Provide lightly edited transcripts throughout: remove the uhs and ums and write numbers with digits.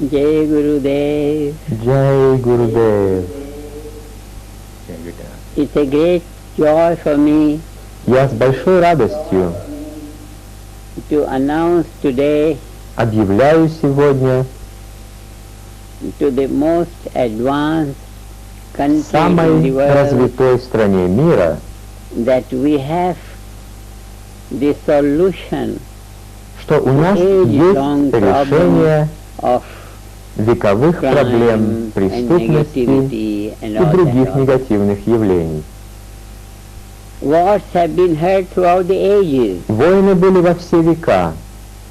Jai Gurudev. Jai Gurudev. It's a great joy for me Я с большой радостью to announce today объявляю сегодня to the most advanced country in the самой world развитой стране мира, that we have the solution что у нас есть решение of вековых проблем crime and преступности negativity and и all других that. негативных явлений. Wars have been heard throughout the ages. Войны были во все века.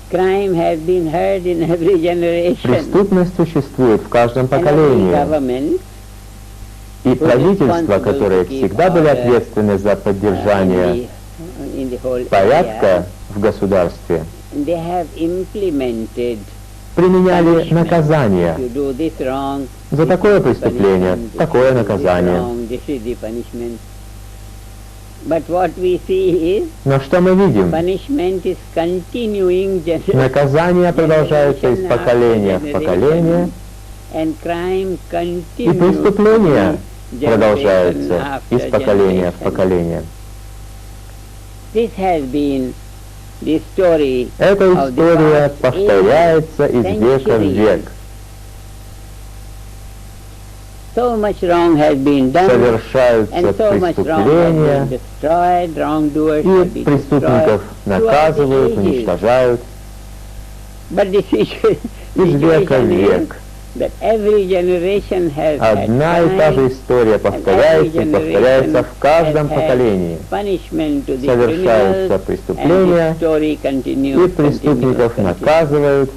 Crime has been heard in every generation. Преступность существует в каждом And every поколении. government И правительства, которые всегда были ответственны за поддержание in the whole порядка area, в государстве, they have implemented применяли наказание. you do this wrong, За такое преступление такое наказание. this is the punishment. But what we see is Но что мы видим? punishment is continuing Наказание продолжается из поколения в поколение, and crime и преступления продолжаются из поколения в поколение. This has been the story Эта of the история past повторяется из века в век. So much wrong has been done, Совершаются and so much wrong has been преступления, destroyed, wrongdoers have и been преступников destroyed наказывают, throughout the ages. уничтожают But the из века в situation is век. that every generation has had Одна и та же crime, история повторяется и повторяется в каждом поколении. punishment to the Совершаются criminals, преступления, and the story continues, и преступников наказывают,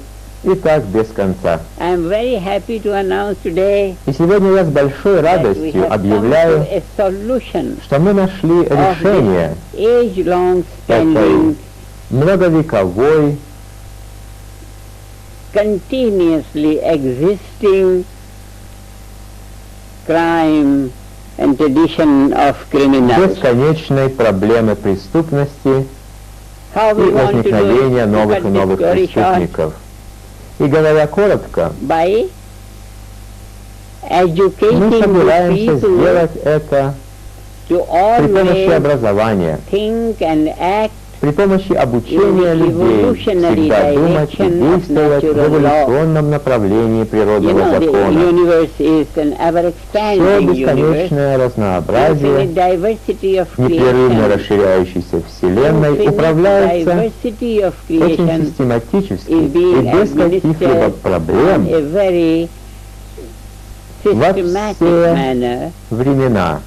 и так без конца. I am very happy to announce today И сегодня я с большой that we радостью have come объявляю, to a solution что мы нашли of решение this age-long standing, многовековой, continuously existing crime and tradition of criminals. бесконечной проблемы преступности How и we want to do возникновения it, to новых и cut the новых story short, преступников. И говоря коротко, by мы educating the собираемся people сделать это to при помощи always образования, think and act при помощи обучения людей всегда думать и действовать в эволюционном направлении природного the закона. universe is an Все ever-expanding universe, бесконечное разнообразие infinite diversity of непрерывно creation, расширяющейся Вселенной infinite управляется diversity of очень creation систематически is и being без каких-либо administered проблем in a very во systematic все manner времена,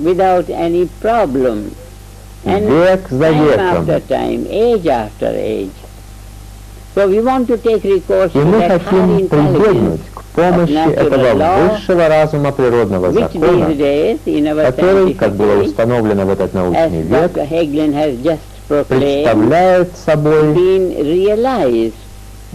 without any problem. And век за time веком. after time, age after age. So we want to take recourse И to мы that high хотим прибегнуть intelligence к помощи этого высшего разума природного which закона, these days in our который, как было scientific age, установлено в этот as научный век, Dr. Hagelin has just proclaimed, представляет собой been realized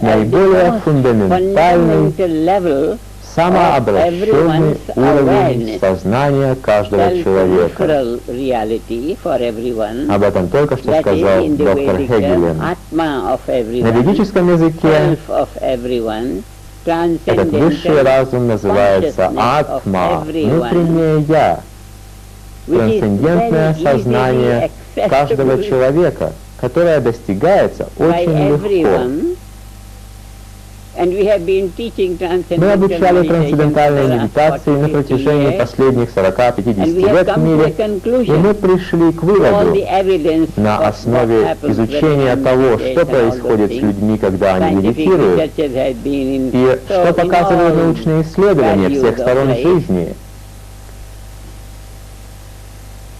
at the наиболее most фундаментальный, fundamental level самообращенный уровень сознания каждого человека. self-referral reality for everyone. Об этом только что That is сказал in the доктор Vedic term, Хегелен. Atma of На everyone, ведическом языке self of everyone, этот высший transcendental разум называется consciousness of Атма, everyone, внутреннее Я, which is трансцендентное very сознание easily каждого accessible человека, которое достигается by очень легко. everyone. And we have been teaching Мы transcendental обучали meditation трансцендентальной for the last медитации 40, на 50 протяжении years, последних 40-50 and we have лет в come to a мире, и conclusion. мы пришли к All выводу the evidence на of основе what happens изучения when того, meditation, что all those происходит с things. людьми, когда они Scientific медитируют, researches have been in и что in показывают all научные исследования values всех of сторон life. жизни.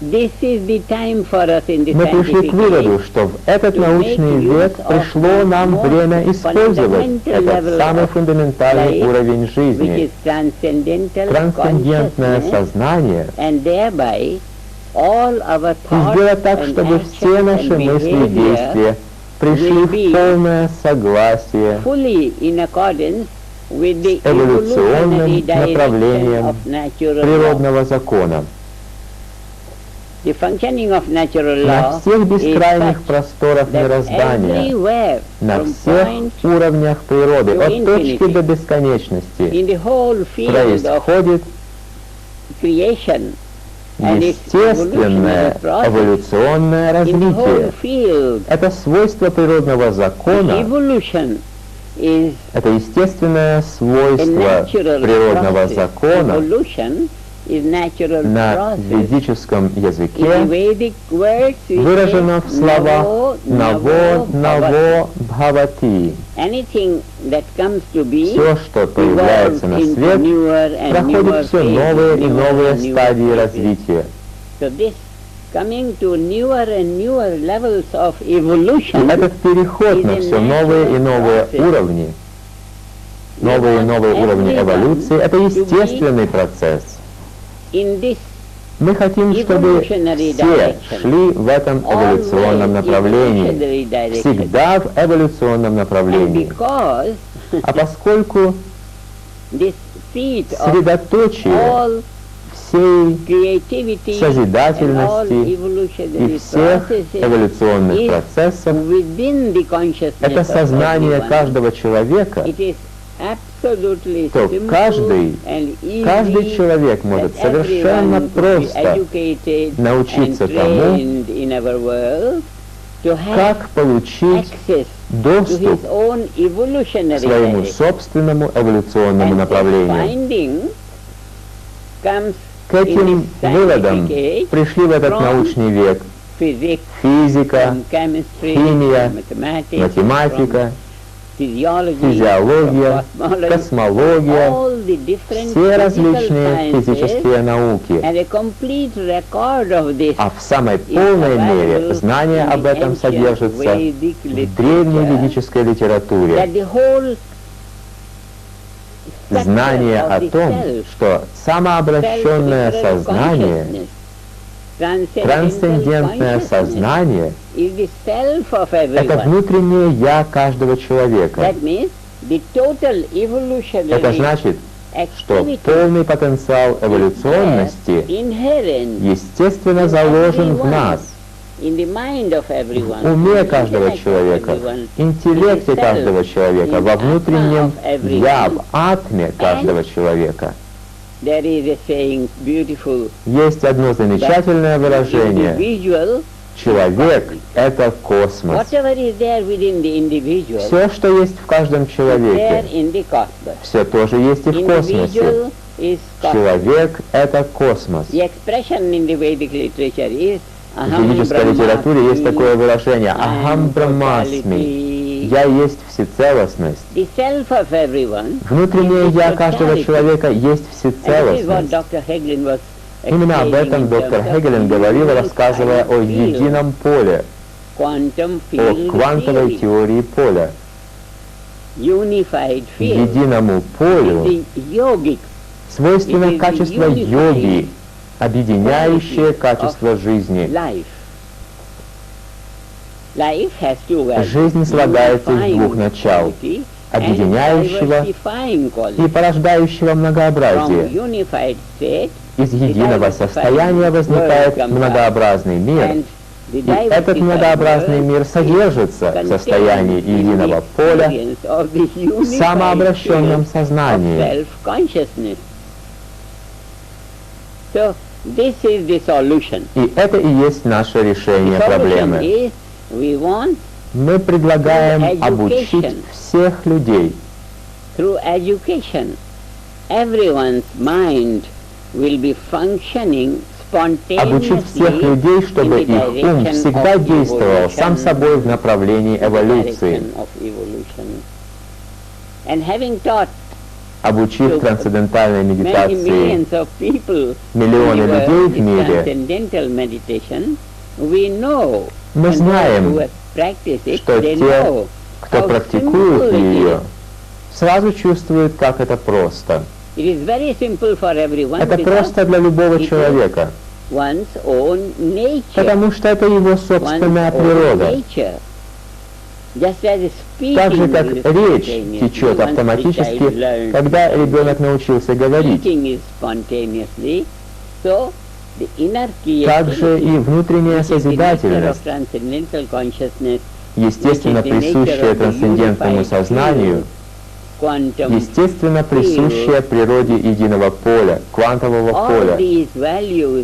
This is the time for us in the Мы пришли scientific к выводу, age что в этот to научный make век use пришло of нам the время most использовать fundamental этот level самый of фундаментальный life, уровень which жизни, is transcendental трансцендентное consciousness, сознание, and thereby all our и thoughts сделать так, and чтобы все actions наши and мысли и behavior действия пришли will в be полное согласие fully in accordance with the эволюционным evolutionary direction направлением of natural law. природного закона. На всех бескрайних просторах мироздания, на всех уровнях природы, от точки до бесконечности, происходит естественное эволюционное развитие. Это свойство природного закона, это естественное свойство природного закона на ведическом языке выражено в словах «наво, наво, бхавати». Все, что появляется на свет, проходит все новые и новые стадии развития. И этот переход на все новые и новые уровни, новые уровни эволюции, это естественный процесс. Мы хотим, чтобы все шли в этом эволюционном направлении, всегда в эволюционном направлении. А поскольку средоточие всей созидательности и всех эволюционных процессов — это сознание каждого человека, то каждый человек может совершенно просто научиться тому, как получить доступ к своему собственному эволюционному направлению. К этим выводам пришли в этот научный век физика, химия, математика, физиология, космология, все различные физические науки. А в самой полной мере знание об этом содержится в древней ведической литературе. Знание о том, что самообращенное сознание, трансцендентное сознание — это внутреннее «я» каждого человека. Это значит, что полный потенциал эволюционности естественно заложен в нас, в уме каждого человека, в интеллекте каждого человека, во внутреннем «я», в атме каждого человека. Есть одно замечательное выражение: человек — это космос. Все, что есть в каждом человеке, все тоже есть и в космосе. Человек — это космос. В ведической литературе есть такое выражение «Ахам Брахмасми». «Я есть всецелостность». Внутреннее «я» каждого человека есть всецелостность. Именно об этом доктор Хегелен говорил, рассказывая о едином поле, о квантовой теории поля. Единому полю свойственно качество йоги, объединяющее качество жизни. Жизнь слагается из двух начал: объединяющего и порождающего многообразие. Из единого состояния возникает многообразный мир, и этот многообразный мир содержится в состоянии единого поля, в самообращенном сознании. И это и есть наше решение проблемы. Мы предлагаем обучить всех людей. Обучить всех людей, чтобы их ум всегда действовал сам собой в направлении эволюции. Обучив трансцендентальной медитации миллионы людей в мире, мы знаем, что те, кто практикует ее, сразу чувствуют, как это просто. Это просто для любого человека, потому что это его собственная природа. Так же, как речь течет автоматически, когда ребенок научился говорить. Также и внутренняя созидательность, естественно присущая трансцендентному сознанию, естественно присущая природе единого поля, квантового поля,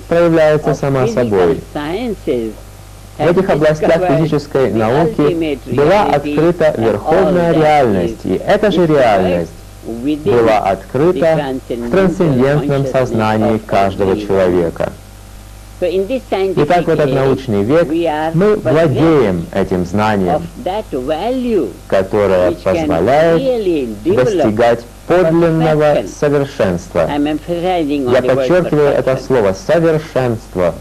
проявляется сама собой. В этих областях физической науки была открыта верховная реальность, и эта же реальность была открыта в трансцендентном сознании каждого человека. Итак, в этот научный век мы владеем этим знанием, которое позволяет достигать подлинного совершенства. Я подчеркиваю это слово «совершенство».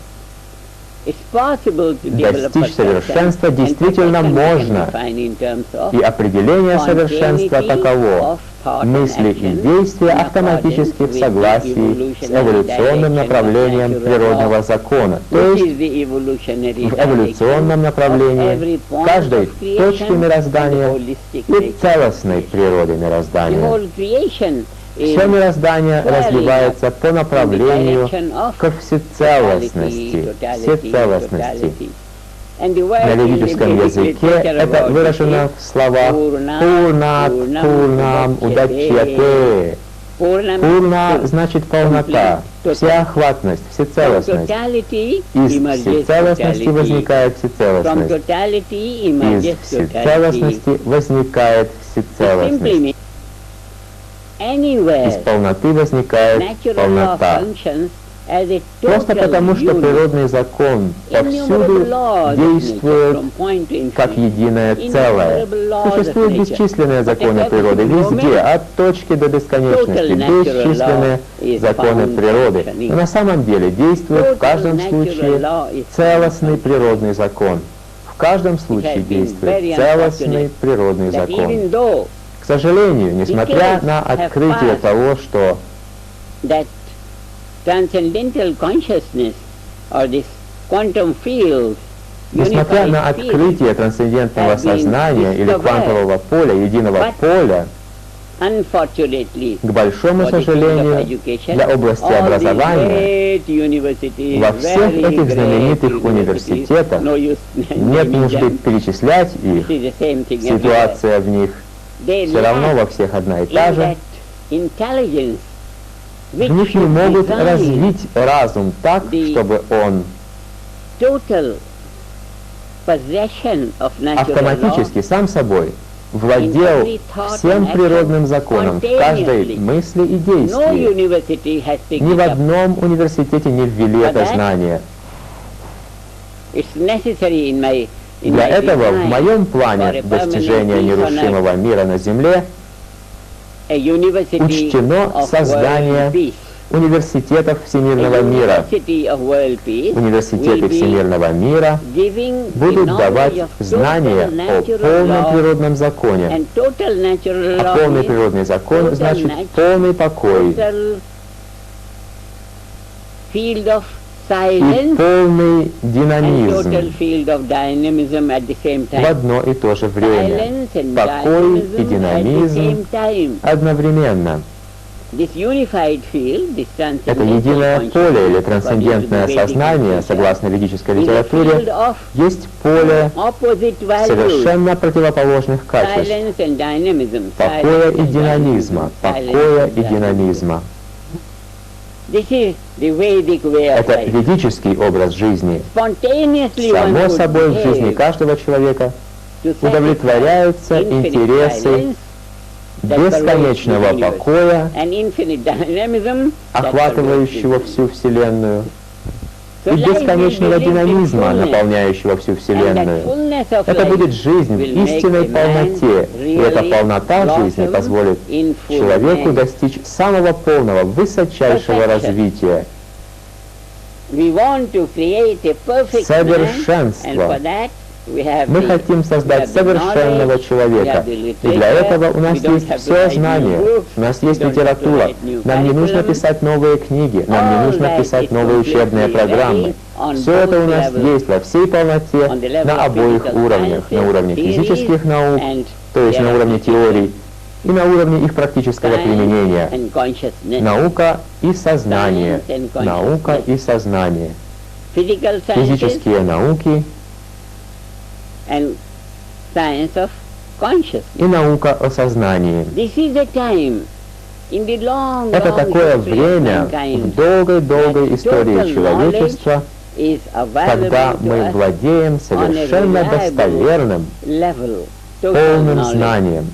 Достичь совершенства действительно можно, и определение совершенства таково: мысли и действия автоматически в согласии с эволюционным направлением природного закона, то есть в эволюционном направлении каждой точки мироздания и целостной природы мироздания. Все мироздание развивается по направлению к всецелостности. На ведическом языке это выражено в словах «пурнат пурнам удачьяте». Пурна значит полнота, всеохватность, всецелостность. Из всецелостности возникает всецелостность. Из всецелостности возникает всецелостность. Из полноты возникает полнота. Просто потому, что природный закон повсюду действует как единое целое. Существуют бесчисленные законы природы везде, от точки до бесконечности, бесчисленные законы природы. Но на самом деле действует в каждом случае целостный природный закон. В каждом случае действует целостный природный закон. К сожалению, несмотря на открытие того, что несмотря на открытие трансцендентного сознания или квантового поля, единого поля, к большому сожалению, для области образования во всех этих знаменитых университетах нет нужды перечислять их, ситуация в них все равно во всех одна и та же. В них не могут развить разум так, чтобы он автоматически, сам собой, владел всем природным законом в каждой мысли и действии. Ни в одном университете не ввели это знание. Для этого в моем плане достижения нерушимого мира на Земле учтено создание университетов всемирного мира. Университеты всемирного мира будут давать знания о полном природном законе. А полный природный закон значит полный покой и полный динамизм в одно и то же время. Покой и динамизм одновременно. Это единое поле или трансцендентное сознание, согласно ведической литературе, есть поле совершенно противоположных качеств. Покоя и динамизма. Покоя и динамизма. Это ведический образ жизни. Само собой, в жизни каждого человека удовлетворяются интересы бесконечного покоя, охватывающего всю Вселенную, и бесконечного динамизма, наполняющего всю Вселенную. Это будет жизнь в истинной полноте, и эта полнота жизни позволит человеку достичь самого полного, высочайшего развития, совершенства. Мы хотим создать совершенного человека, и для этого у нас есть все знания, у нас есть литература, нам не нужно писать новые книги, нам не нужно писать новые учебные программы. Все это у нас есть во всей полноте на обоих уровнях, на уровне физических наук, то есть на уровне теорий, и на уровне их практического применения. Наука и сознание. Наука и сознание. Физические науки и наука о сознании. Это такое время в долгой-долгой истории человечества, когда мы владеем совершенно достоверным, полным знанием.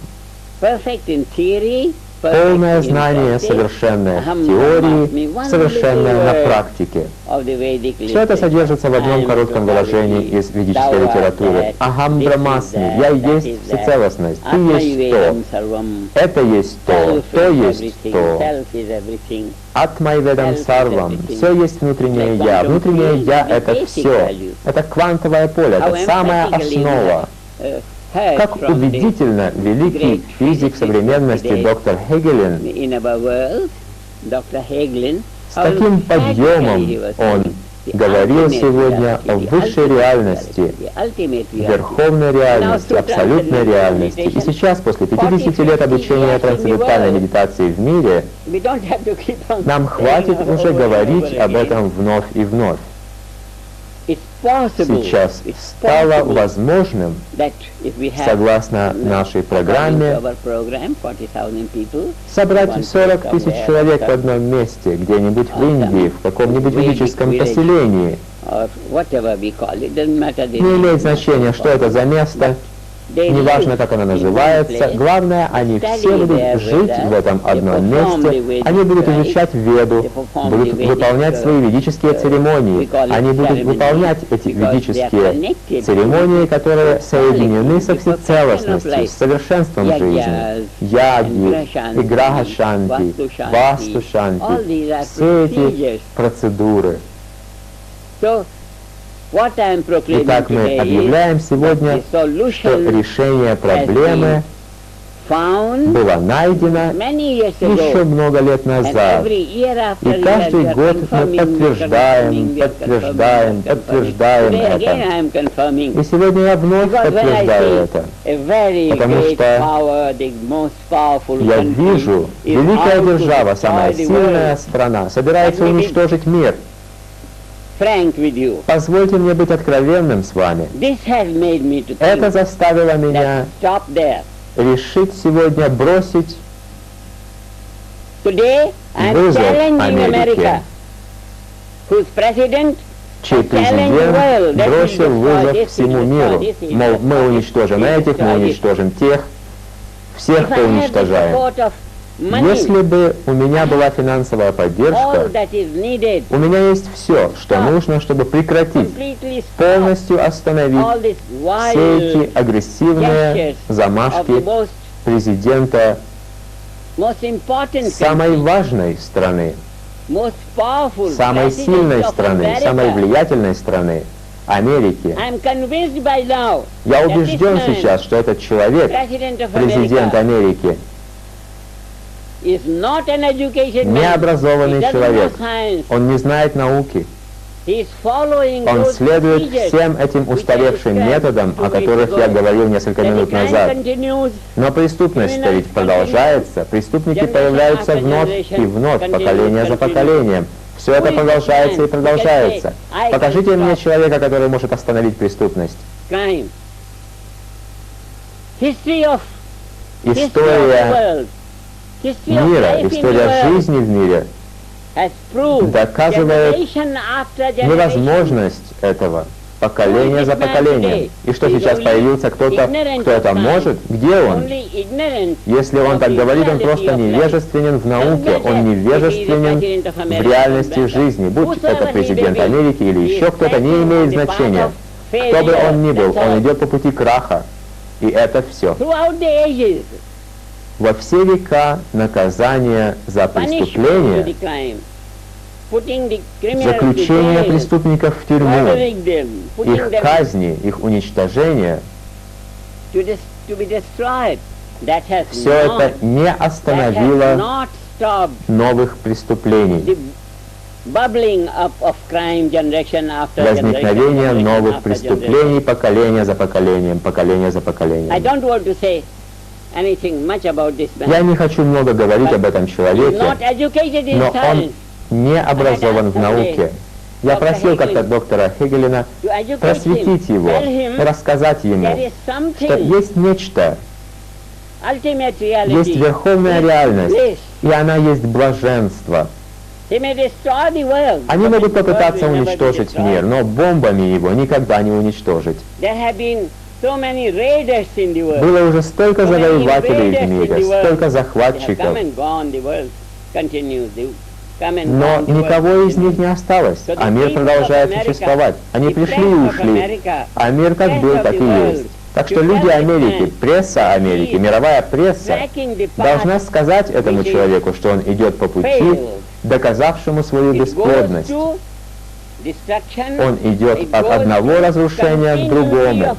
Полное знание, совершенное в теории, совершенное на практике. Все это содержится в одном коротком выражении из ведической литературы. Ахам Брахмасми, я есть всецелостность, ты есть то, это есть то есть то. Атмай ведам сарвам, все есть внутреннее я. Внутреннее я — это все. Это квантовое поле, это самая основа. Как убедительно великий физик современности доктор Хегелен, с таким подъемом он говорил сегодня о высшей реальности, верховной реальности, абсолютной реальности. И сейчас, после 50 лет обучения трансцендентальной медитации в мире, нам хватит уже говорить об этом вновь и вновь. Сейчас стало возможным, согласно нашей программе, собрать 40 тысяч человек в одном месте, где-нибудь в Индии, в каком-нибудь ведическом поселении. Не имеет значения, что это за место, неважно, как оно называется, главное, они все будут жить в этом одном месте, они будут изучать Веду, будут выполнять свои ведические церемонии, они будут выполнять эти ведические церемонии, которые соединены со всецелостностью, с совершенством жизни. Яги, Играха Шанти, Васту Шанти, все эти процедуры. Итак, мы объявляем сегодня, что решение проблемы было найдено еще много лет назад. И каждый год мы подтверждаем это. И сегодня я вновь подтверждаю это. Потому что я вижу, великая держава, самая сильная страна, собирается уничтожить мир. Позвольте мне быть откровенным с вами. Это заставило меня решить сегодня бросить вызов Америке, чей президент бросил вызов всему миру. Мол, мы уничтожим этих, мы уничтожим тех, всех мы уничтожаем. Если бы у меня была финансовая поддержка, у меня есть все, что нужно, чтобы прекратить, полностью остановить все эти агрессивные замашки президента самой важной страны, самой сильной страны, самой влиятельной страны, Америки. Я убежден сейчас, что этот человек, президент Америки, необразованный человек. Он не знает науки. Он следует всем этим устаревшим методам, о которых я говорил несколько минут назад. Но преступность-то ведь продолжается. Преступники появляются вновь и вновь, поколение за поколением. Все это продолжается и продолжается. Покажите мне человека, который может остановить преступность. История мира, история жизни в мире доказывает невозможность этого поколение за поколением. И что сейчас появился кто-то, кто это может? Где он? Если он так говорит, он просто невежественен в науке, он невежественен в реальности жизни. Будь это президент Америки или еще кто-то, не имеет значения. Кто бы он ни был, он идет по пути краха. И это все. Во все века наказание за преступление, заключение преступников в тюрьму, их казни, их уничтожение, все это не остановило новых преступлений, возникновение новых преступлений поколение за поколением, поколение за поколением. Я не хочу много говорить об этом человеке, но он не образован в науке. Я просил как-то доктора Хегелена просветить его, рассказать ему, что есть нечто, есть верховная реальность, и она есть блаженство. Они могут попытаться уничтожить мир, но бомбами его никогда не уничтожить. Было уже столько завоевателей в мире, столько захватчиков, но никого из них не осталось, а мир продолжает существовать. Они пришли и ушли, а мир как был, так и есть. Так что люди Америки, пресса Америки, мировая пресса должна сказать этому человеку, что он идет по пути, доказавшему свою бесплодность. Он идет от одного разрушения к другому,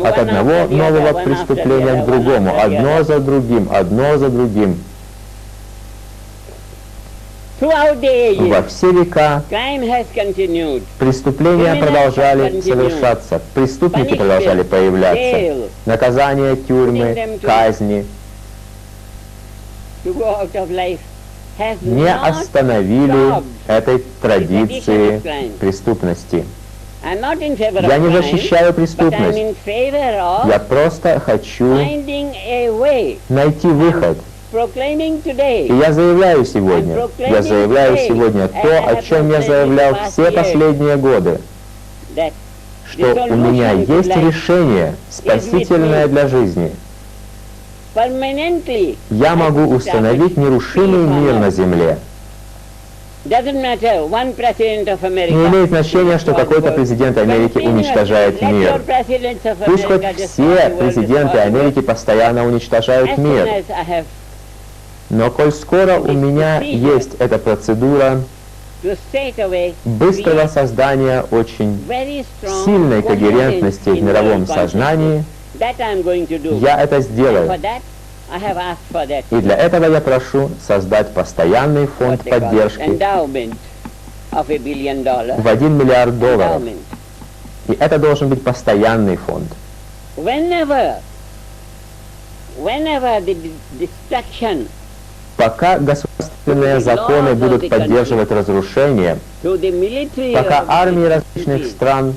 от одного нового преступления к другому, одно за другим, одно за другим. Во все века преступления продолжали совершаться, преступники продолжали появляться, наказания, тюрьмы, казни не остановили этой традиции преступности. Я не защищаю преступность, я просто хочу найти выход. И я заявляю сегодня то, о чем я заявлял все последние годы, что у меня есть решение, спасительное для жизни. Я могу установить нерушимый мир на Земле. Не имеет значения, что какой-то президент Америки уничтожает мир. Пусть хоть все президенты Америки постоянно уничтожают мир. Но коль скоро у меня есть эта процедура быстрого создания очень сильной когерентности в мировом сознании, я это сделаю. И для этого я прошу создать постоянный фонд поддержки в $1 миллиард. И это должен быть постоянный фонд. Пока государственные законы будут поддерживать разрушение, пока армии различных стран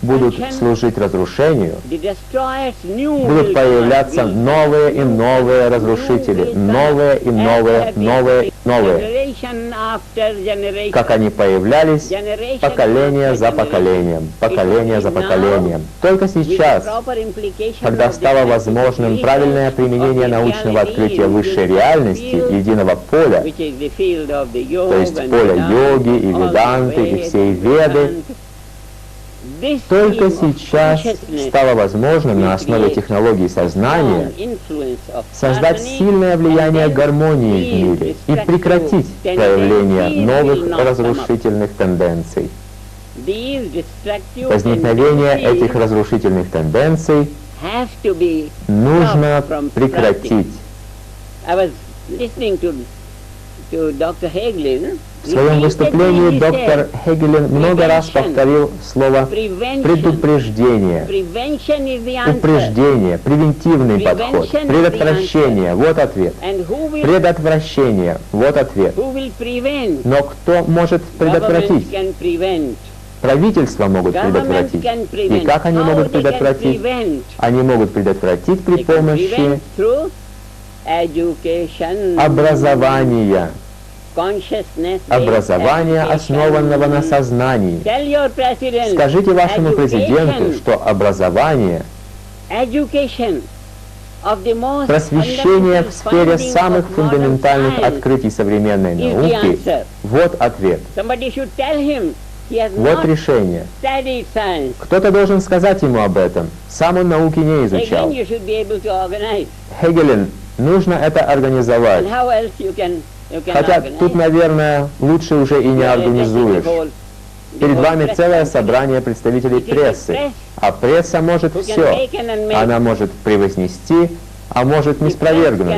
будут служить разрушению, будут появляться новые и новые разрушители, новые и новые, новые и новые, как они появлялись поколение за поколением, поколение за поколением. Только сейчас, когда стало возможным правильное применение научного открытия высшей реальности, единого поля, то есть поля йоги и веданты и всей веды, только сейчас стало возможным на основе технологий сознания создать сильное влияние гармонии в мире и прекратить проявление новых разрушительных тенденций. Возникновение этих разрушительных тенденций нужно прекратить. В своем выступлении доктор Хегелен много раз повторил слово «предупреждение», «упреждение», «превентивный подход», «предотвращение» — вот ответ. «Предотвращение» — вот ответ. Но кто может предотвратить? Правительства могут предотвратить. И как они могут предотвратить? Они могут предотвратить при помощи образования. Образование, основанного на сознании. Скажите вашему президенту, что образование, просвещение в сфере самых фундаментальных открытий современной науки — вот ответ. Вот решение. Кто-то должен сказать ему об этом. Сам он науки не изучал. Хегелен, нужно это организовать. Хотя тут, наверное, лучше уже и не организуешь. Перед вами целое собрание представителей прессы, а пресса может все. Она может превознести, а может не спровергнуть.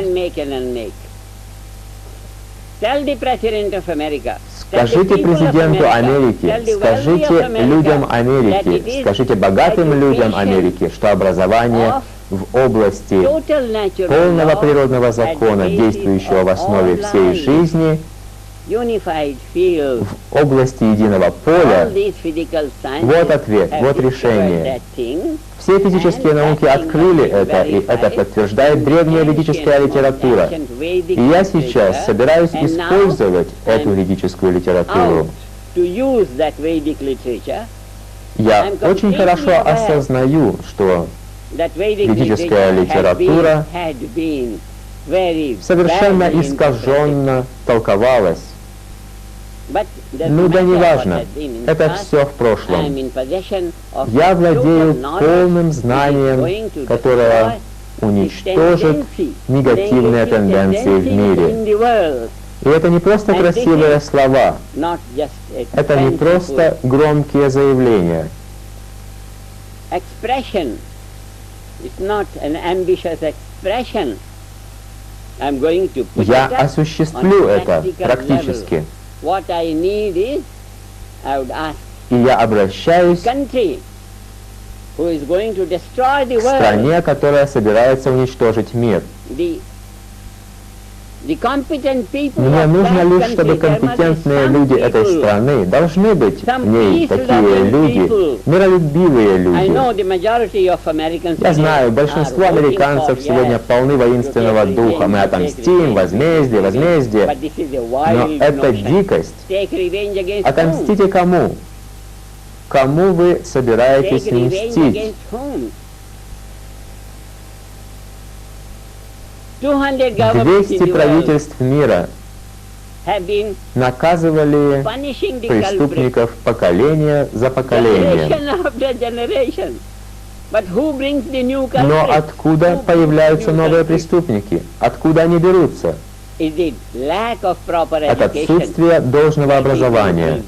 Скажите президенту Америки, скажите людям Америки, скажите богатым людям Америки, что образование в области полного природного закона, действующего в основе всей жизни, в области единого поля, вот ответ, вот решение. Все физические науки открыли это, и это подтверждает древняя ведическая литература. И я сейчас собираюсь использовать эту ведическую литературу. Я очень хорошо осознаю, что ведическая литература совершенно искаженно толковалась. Ну да неважно, это все в прошлом. Я владею полным знанием, которое уничтожит негативные тенденции в мире. И это не просто красивые слова, это не просто громкие заявления. Я осуществлю это практически. И я обращаюсь к стране, которая собирается уничтожить мир. Мне нужно лишь, чтобы компетентные люди этой страны, должны быть в ней такие люди, миролюбивые люди. Я знаю, большинство американцев сегодня полны воинственного духа. Мы отомстим, возмездие, возмездие. Но это дикость. Отомстите кому? Кому вы собираетесь мстить? 200 правительств мира наказывали преступников поколение за поколением. Но откуда появляются новые преступники? Откуда они берутся? От отсутствия должного образования.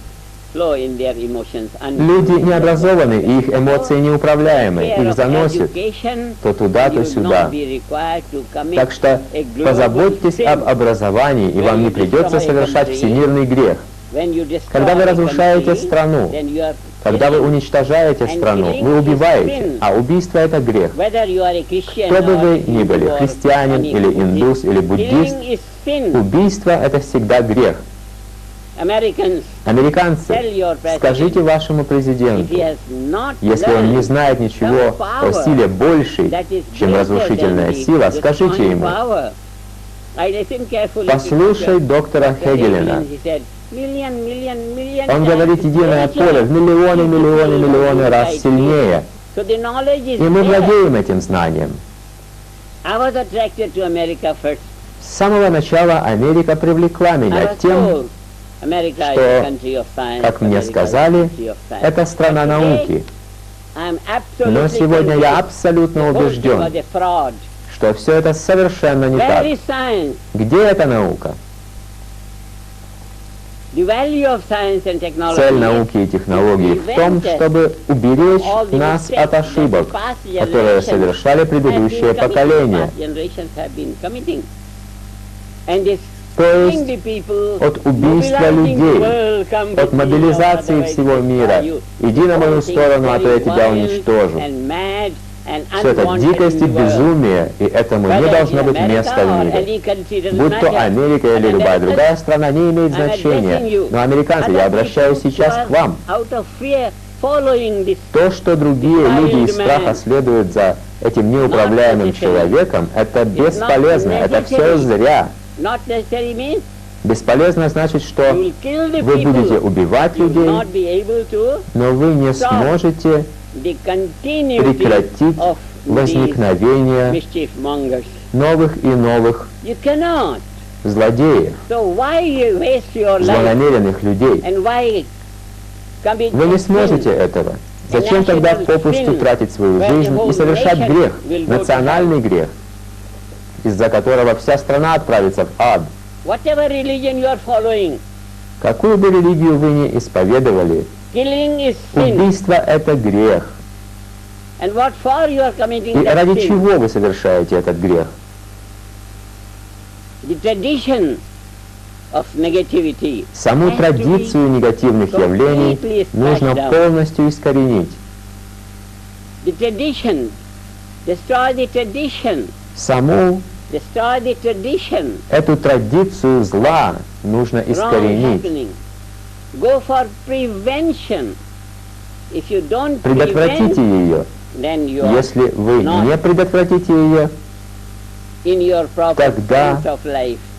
Люди не образованы, и их эмоции неуправляемы, их заносят то туда, то сюда. Так что позаботьтесь об образовании, и вам не придется совершать всемирный грех. Когда вы разрушаете страну, когда вы уничтожаете страну, вы убиваете, а убийство — это грех. Кто бы вы ни были, христианин или индус или буддист, убийство — это всегда грех. Американцы, скажите вашему президенту, если он не знает ничего о силе большей, чем разрушительная сила, скажите ему: послушай доктора Хегелена. Он говорит, единое поле в миллионы, миллионы, миллионы раз сильнее. И мы владеем этим знанием. С самого начала Америка привлекла меня тем, что, как мне сказали, это страна науки. Но сегодня я абсолютно убежден, что все это совершенно не так. Где эта наука? Цель науки и технологий в том, чтобы уберечь нас от ошибок, которые совершали предыдущие поколения. То есть от убийства людей, от мобилизации всего мира. Иди на мою сторону, а то я тебя уничтожу. Все это дикость и безумие, и этому не должно быть места в мире. Будь то Америка или любая другая страна, не имеет значения. Но, американцы, я обращаюсь сейчас к вам. То, что другие люди из страха следуют за этим неуправляемым человеком, это бесполезно, это все зря. Бесполезно значит, что вы будете убивать людей, но вы не сможете прекратить возникновение новых и новых злодеев, злонамеренных людей. Вы не сможете этого. Зачем тогда попусту тратить свою жизнь и совершать грех, национальный грех, из-за которого вся страна отправится в ад? Какую бы религию вы ни исповедовали, убийство — это грех. И ради чего вы совершаете этот грех? Саму традицию негативных явлений нужно полностью искоренить. Саму эту традицию зла нужно искоренить. Предотвратите ее. Если вы не предотвратите ее, тогда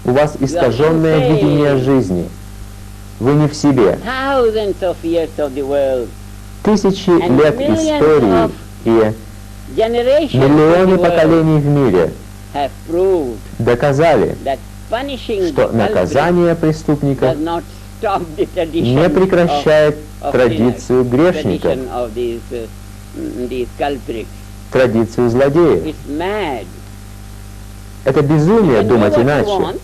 у вас искаженное видение жизни. Вы не в себе. Тысячи лет истории и миллионы поколений в мире доказали, что наказание преступников не прекращает традицию грешников, традицию злодеев. Это безумие думать иначе.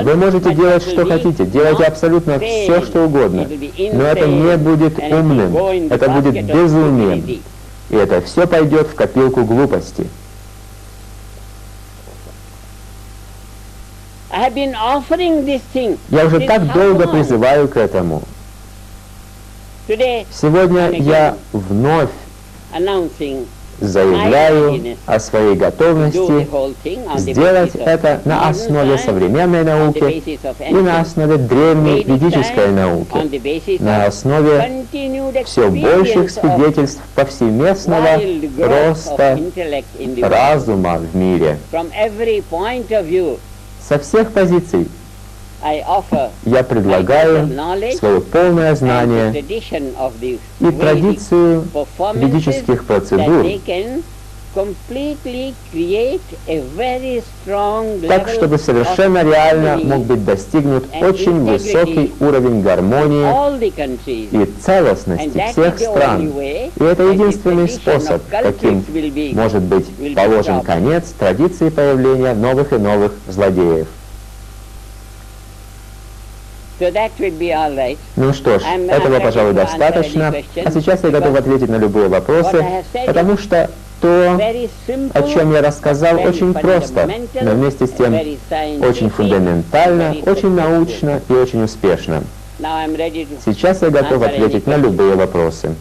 Вы можете делать, что хотите, делайте абсолютно все, что угодно, но это не будет умным, это будет безумием, и это все пойдет в копилку глупости. Я уже так долго призываю к этому. Сегодня я вновь заявляю о своей готовности сделать это на основе современной науки и на основе древней ведической науки, на основе все больших свидетельств повсеместного роста разума в мире. Со всех позиций я предлагаю свое полное знание и традицию ведических процедур, так, чтобы совершенно реально мог быть достигнут очень высокий уровень гармонии и целостности всех стран. И это единственный способ, каким может быть положен конец традиции появления новых и новых злодеев. Ну что ж, этого, пожалуй, достаточно. А сейчас я готов ответить на любые вопросы, потому что то, о чем я рассказал, очень просто, но вместе с тем очень фундаментально, очень научно и очень успешно. Сейчас я готов ответить на любые вопросы.